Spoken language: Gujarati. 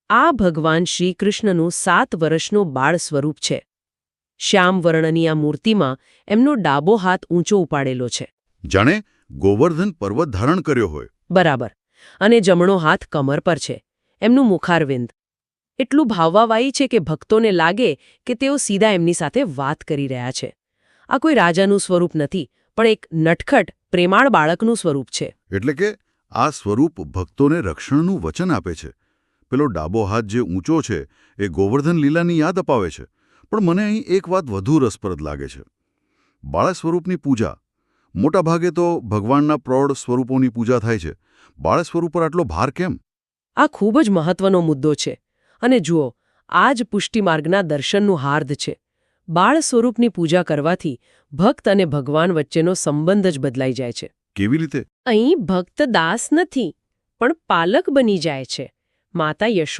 આ ભગવાન શ્રીકૃષ્ણનું 7 વર્ષનું બાળ સ્વરૂપ છે. શ્યામ વર્ણની આ મૂર્તિમાં એમનો ડાબો હાથ ઊંચો ઉપાડેલો છે. જાણે ગોવર્ધન પર્વત ધારણ કર્યો હોય. બરાબર. અને જમણો હાથ કમર પર છે. એમનું મુખારવિંદ એટલું ભાવવાવાયી છે કે ભક્તોને લાગે કે તેઓ સીધા એમની સાથે વાત કરી રહ્યા છે. આ કોઈ રાજાનું સ્વરૂપ નથી, પણ એક નટખટ પ્રેમાળ બાળકનું સ્વરૂપ છે. એટલે કે આ સ્વરૂપ ભક્તોને રક્ષણનું વચન આપે છે. પેલો ડાબો હાથ જે ઊંચો છે એ ગોવર્ધન લીલાની યાદ અપાવે છે. પણ મને અહીં એક વાત વધુ રસપ્રદ લાગે છે. બાળ સ્વરૂપની પૂજા. મોટાભાગે તો ભગવાનના પ્રૌઢ સ્વરૂપોની પૂજા થાય છે. બાળ સ્વરૂપ પર આટલો ભાર કેમ? આ ખૂબ જ મહત્વનો મુદ્દો છે. અને જુઓ, આ જ પુષ્ટિમાર્ગના દર્શનનું હાર્દ છે. બાળ સ્વરૂપની પૂજા કરવાથી ભક્ત અને ભગવાન વચ્ચેનો સંબંધ જ બદલાઈ જાય છે. કેવી રીતે? અહીં ભક્ત દાસ નથી, પણ પાલક બની જાય છે. માતા યશોદા